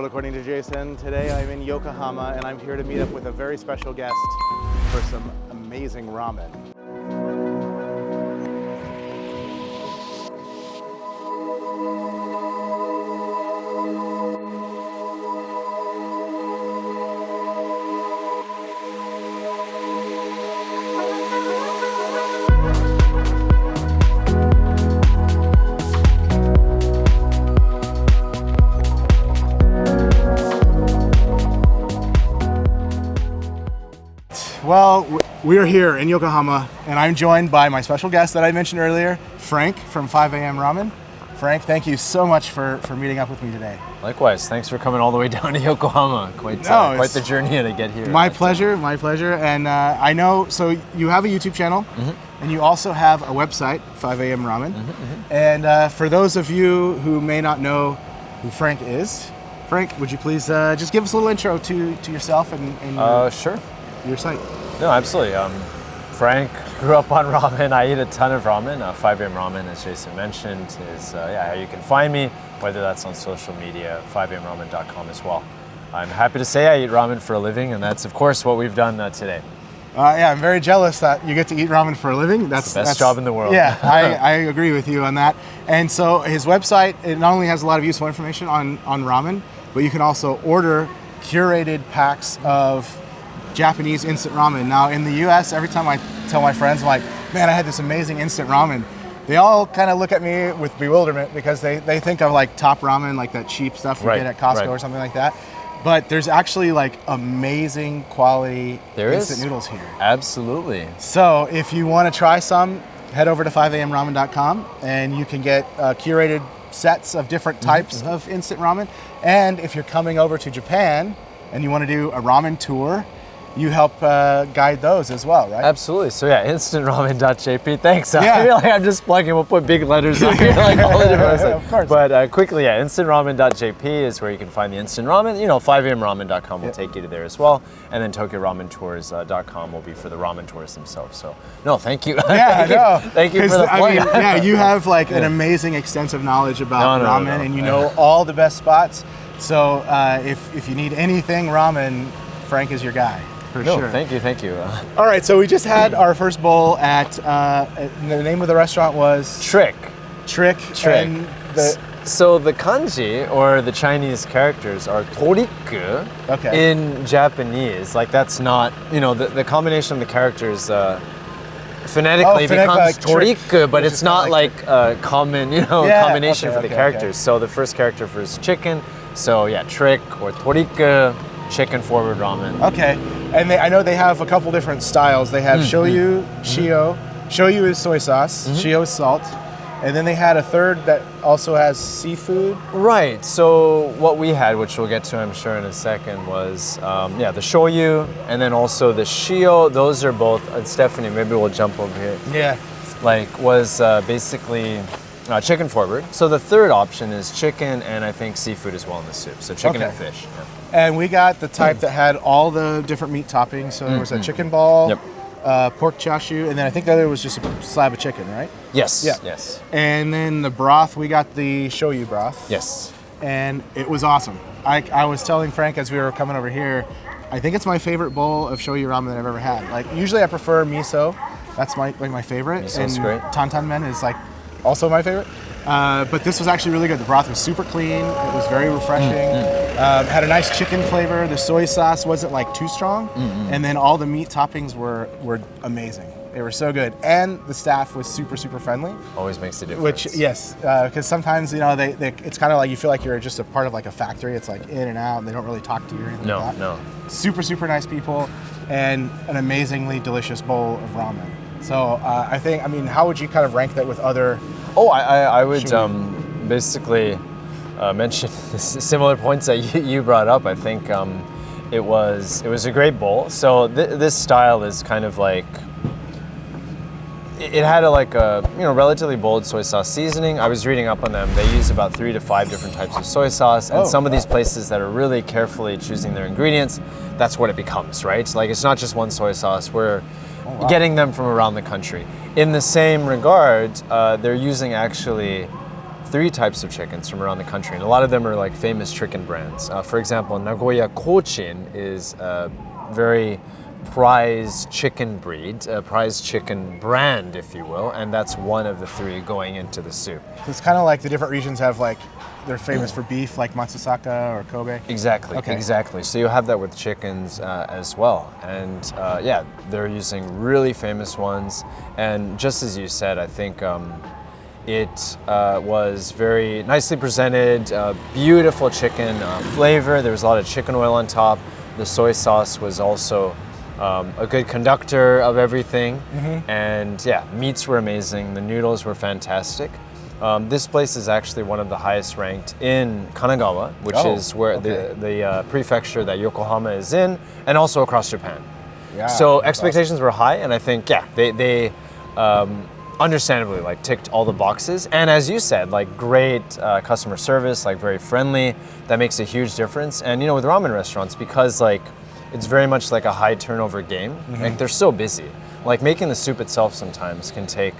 According to Jason, today I'm in Yokohama and I'm here to meet up with a very special guest for some amazing ramen. Well, we're here in Yokohama, and I'm joined by my special guest that I mentioned earlier, Frank from 5am Ramen. Frank, thank you so much for meeting up with me today. Likewise, thanks for coming all the way down to Yokohama. Quite the journey to get here. My pleasure, my pleasure. And I know, so you have a YouTube channel, and you also have a website, 5am Ramen. And for those of you who may not know who Frank is, Frank, would you please just give us a little intro to yourself and sure. Your site? No, absolutely. Frank grew up on ramen. I eat a ton of ramen. 5am Ramen, as Jason mentioned, is how you can find me, whether that's on social media, 5amramen.com as well. I'm happy to say I eat ramen for a living, and that's, of course, what we've done today. Yeah, I'm very jealous that you get to eat ramen for a living. That's the best job in the world. Yeah, I agree with you on that. And so his website, it not only has a lot of useful information on ramen, but you can also order curated packs of Japanese instant ramen. Now in the US, every time I tell my friends, I'm like, man, I had this amazing instant ramen, they all kind of look at me with bewilderment because they think of like top ramen, like that cheap stuff you get at Costco or something like that. But there's actually like amazing quality instant noodles here. Absolutely. So if you want to try some, head over to 5amramen.com and you can get curated sets of different types of instant ramen. And if you're coming over to Japan and you want to do a ramen tour, you help guide those as well, right? Absolutely. So yeah, instantramen.jp. Thanks. Yeah. I feel like I'm just plugging. We'll put big letters on here, like all the different. Of course. But quickly, yeah, instantramen.jp is where you can find the instant ramen. 5amramen.com will take you to there as well, and then TokyoRamenTours.com will be for the ramen tours themselves. So no, thank you. Yeah, thank you for the plug. Yeah, you have like an amazing, extensive knowledge about ramen, and you know all the best spots. So if you need anything ramen, Frank is your guy. For sure. Thank you. All right, so we just had our first bowl at, the name of the restaurant was? Trick. And so the kanji, or the Chinese characters, are toriku in Japanese. Like that's not, the combination of the characters phonetically becomes like toriku, but it's not like a common, combination for the characters. So the first character for is chicken, so yeah, trick or toriku. Chicken forward ramen. Okay, and I know they have a couple different styles. They have shoyu, shio. Shoyu is soy sauce, shio is salt. And then they had a third that also has seafood. Right, so what we had, which we'll get to I'm sure in a second, was the shoyu and then also the shio. Those are both, Stephanie, maybe we'll jump over here. Yeah. Was basically chicken forward. So the third option is chicken and I think seafood as well in the soup. So chicken and fish. Yeah. And we got the type that had all the different meat toppings. So there was a chicken ball, pork chashu, and then I think the other was just a slab of chicken, right? Yes. Yeah. Yes. And then the broth, we got the shoyu broth. Yes. And it was awesome. I was telling Frank as we were coming over here, I think it's my favorite bowl of shoyu ramen that I've ever had. Like usually I prefer miso. That's my favorite. Miso's and great. Tantan men is like also my favorite. But this was actually really good. The broth was super clean. It was very refreshing. Had a nice chicken flavor. The soy sauce wasn't like too strong. And then all the meat toppings were amazing. They were so good. And the staff was super, super friendly. Always makes a difference. Which, yes, because sometimes, it's kind of like you feel like you're just a part of like a factory. It's like in and out, and they don't really talk to you or anything like that. No. Super, super nice people, and an amazingly delicious bowl of ramen. So how would you kind of rank that with other? I would basically mention similar points that you brought up. I think it was a great bowl. So this style is kind of like, it had a relatively bold soy sauce seasoning. I was reading up on them. They use about 3 to 5 different types of soy sauce, and some of these places that are really carefully choosing their ingredients, that's what it becomes, right? Like it's not just one soy sauce. We're getting them from around the country. In the same regard, they're using actually 3 types of chickens from around the country, and a lot of them are like famous chicken brands. For example, Nagoya Cochin is a very prized chicken breed, a prized chicken brand, if you will, and that's one of the 3 going into the soup. So it's kind of like the different regions have like, they're famous for beef, like Matsusaka or Kobe. Exactly, exactly. So you have that with chickens as well. And yeah, they're using really famous ones. And just as you said, I think it was very nicely presented, beautiful chicken flavor. There was a lot of chicken oil on top. The soy sauce was also a good conductor of everything. And yeah, meats were amazing. The noodles were fantastic. This place is actually one of the highest ranked in Kanagawa, which is where the prefecture that Yokohama is in, and also across Japan. Yeah, so expectations were high, and I think they understandably like ticked all the boxes. And as you said, like great customer service, like very friendly. That makes a huge difference. And with ramen restaurants, because like it's very much like a high turnover game. Like they're so busy. Like making the soup itself sometimes can take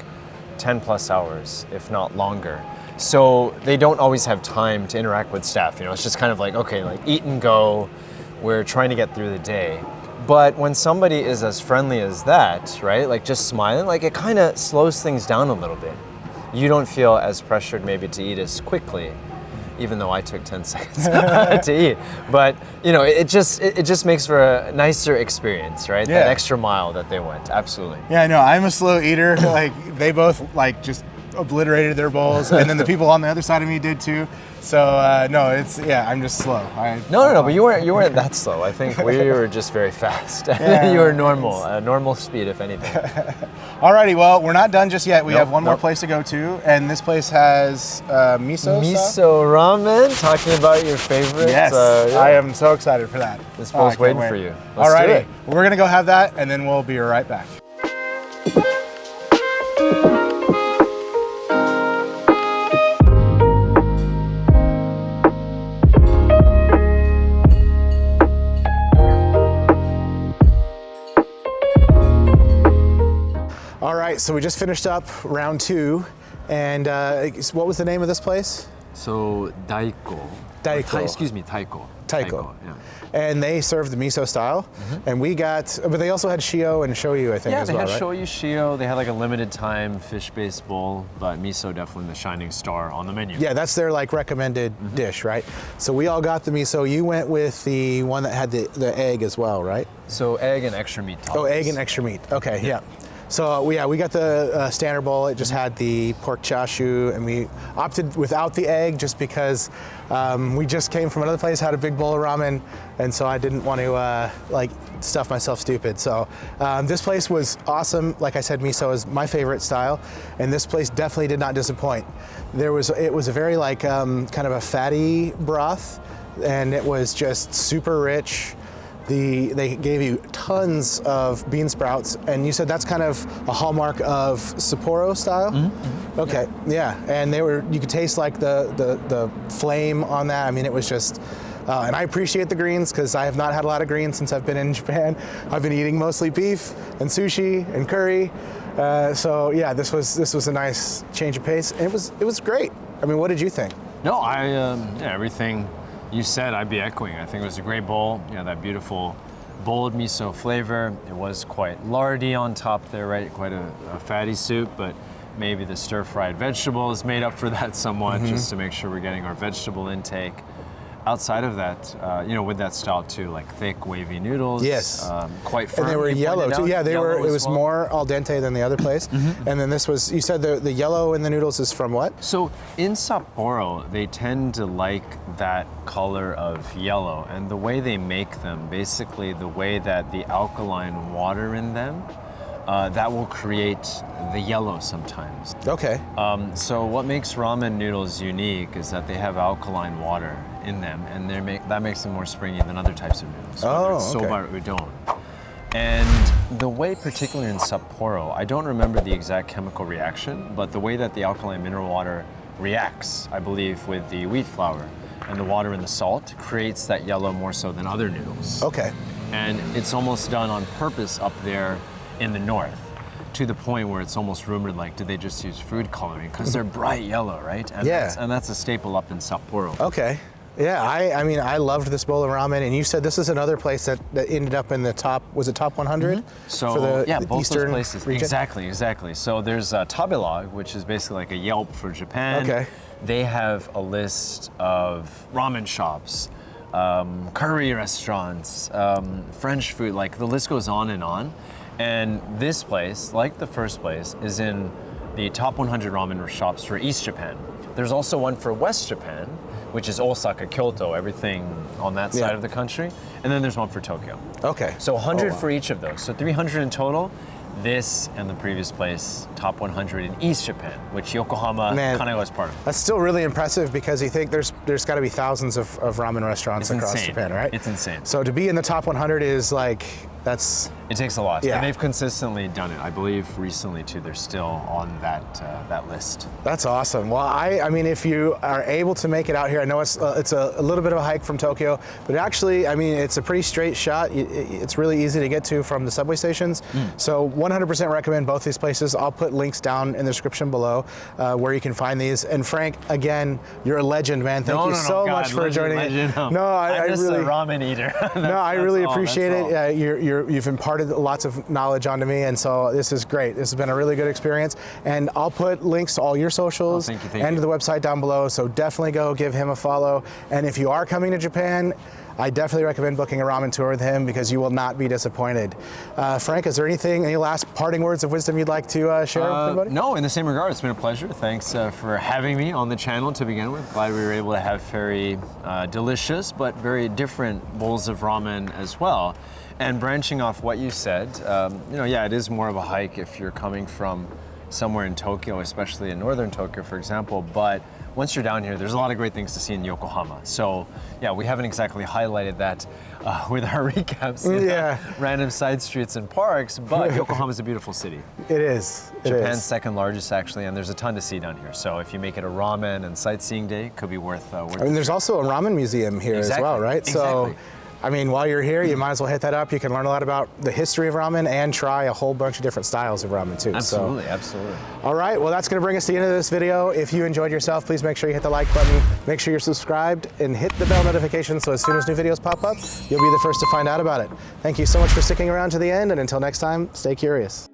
10 plus hours, if not longer. So they don't always have time to interact with staff. It's just kind of like, okay, like eat and go. We're trying to get through the day. But when somebody is as friendly as that, right, like just smiling, like it kind of slows things down a little bit. You don't feel as pressured maybe to eat as quickly, even though I took 10 seconds to eat. But it just makes for a nicer experience, right? That extra mile that they went, absolutely. Yeah, no, I'm a slow eater. Like they both like just obliterated their bowls, and then the people on the other side of me did too. So no, I'm just slow. No, but you weren't that slow. I think we were just very fast. You were normal speed, if anything. Alrighty, well, we're not done just yet. We have one more place to go to, and this place has miso ramen. Talking about your favorites. Yes, I am so excited for that. This bowl's waiting for you. Alrighty, we're gonna go have that, and then we'll be right back. All right, so we just finished up round 2, and what was the name of this place? So Taiko. Taiko. Yeah. And they served the miso style, and we got, but they also had shio and shoyu, I think, as well, right? Yeah, they had shoyu, shio. They had like a limited time fish-based bowl, but miso definitely the shining star on the menu. Yeah, that's their like recommended dish, right? So we all got the miso. You went with the one that had the egg as well, right? So egg and extra meat toppings. Oh, egg and extra meat. Okay, yeah. So we got the standard bowl. It just had the pork chashu, and we opted without the egg just because we just came from another place, had a big bowl of ramen, and so I didn't want to like stuff myself stupid. So this place was awesome. Like I said, miso is my favorite style, and this place definitely did not disappoint. It was a very like kind of a fatty broth, and it was just super rich. They gave you tons of bean sprouts, and you said that's kind of a hallmark of Sapporo style? Okay, yeah, and you could taste like the flame on that. I mean, it was just, and I appreciate the greens because I have not had a lot of greens since I've been in Japan. I've been eating mostly beef and sushi and curry. So yeah, this was a nice change of pace, and it was great. I mean, what did you think? No, everything you said, I'd be echoing. I think it was a great bowl. That beautiful bold miso flavor. It was quite lardy on top there, right? Quite a fatty soup, but maybe the stir-fried vegetables made up for that somewhat, just to make sure we're getting our vegetable intake. Outside of that, with that style too, like thick, wavy noodles. Yes. Quite firm. And they were yellow too. Yeah, they were. It was more al dente than the other place. And then this was. You said the yellow in the noodles is from what? So in Sapporo, they tend to like that color of yellow, and the way they make them, basically the way that the alkaline water in them, that will create the yellow sometimes. Okay. So what makes ramen noodles unique is that they have alkaline water in them, and that makes them more springy than other types of noodles. Oh, soba or udon. And the way, particularly in Sapporo, I don't remember the exact chemical reaction, but the way that the alkaline mineral water reacts, I believe, with the wheat flour and the water and the salt creates that yellow more so than other noodles. Okay. And it's almost done on purpose up there in the north, to the point where it's almost rumored like, did they just use food coloring? Because they're bright yellow, right? And that's a staple up in Sapporo. Okay. Yeah, I mean, I loved this bowl of ramen, and you said this is another place that ended up in the top, was it top 100? So, for the both Eastern those places. region? Exactly. So there's Tabelog, which is basically like a Yelp for Japan. Okay. They have a list of ramen shops, curry restaurants, French food, like the list goes on. And this place, like the first place, is in the top 100 ramen shops for East Japan. There's also one for West Japan, which is Osaka, Kyoto, everything on that side of the country. And then there's one for Tokyo. Okay. So 100 for each of those. So 300 in total. This and the previous place, top 100 in East Japan, which Yokohama Kanagawa is part of. That's still really impressive because you think there's got to be thousands of ramen restaurants across Japan, right? It's insane. So to be in the top 100 is like, it takes a lot. Yeah. And they've consistently done it. I believe recently too, they're still on that list. That's awesome. Well, I mean, if you are able to make it out here, I know it's a little bit of a hike from Tokyo, but actually, I mean, it's a pretty straight shot. It's really easy to get to from the subway stations. So 100% recommend both these places. I'll put links down in the description below where you can find these. And Frank, again, you're a legend, man. Thank you so much for joining. I'm just a ramen eater. I really appreciate it. You've imparted lots of knowledge onto me, and so this is great. This has been a really good experience, and I'll put links to all your socials and to the website down below, so definitely go give him a follow. And if you are coming to Japan, I definitely recommend booking a ramen tour with him because you will not be disappointed. Frank, is there any last parting words of wisdom you'd like to share with everybody? No, in the same regard, it's been a pleasure. Thanks for having me on the channel to begin with. Glad we were able to have very delicious but very different bowls of ramen as well. And branching off what you said, it is more of a hike if you're coming from somewhere in Tokyo, especially in northern Tokyo, for example. But once you're down here, there's a lot of great things to see in Yokohama. So, we haven't exactly highlighted that with our recaps, random side streets and parks, but Yokohama is a beautiful city. It is. Japan's second largest, actually, and there's a ton to see down here. So if you make it a ramen and sightseeing day, it could be worth I mean, there's also a ramen museum here as well, right? Exactly. So, I mean, while you're here, you might as well hit that up. You can learn a lot about the history of ramen and try a whole bunch of different styles of ramen too. Absolutely. All right, well, that's going to bring us to the end of this video. If you enjoyed yourself, please make sure you hit the like button, make sure you're subscribed, and hit the bell notification so as soon as new videos pop up, you'll be the first to find out about it. Thank you so much for sticking around to the end, and until next time, stay curious.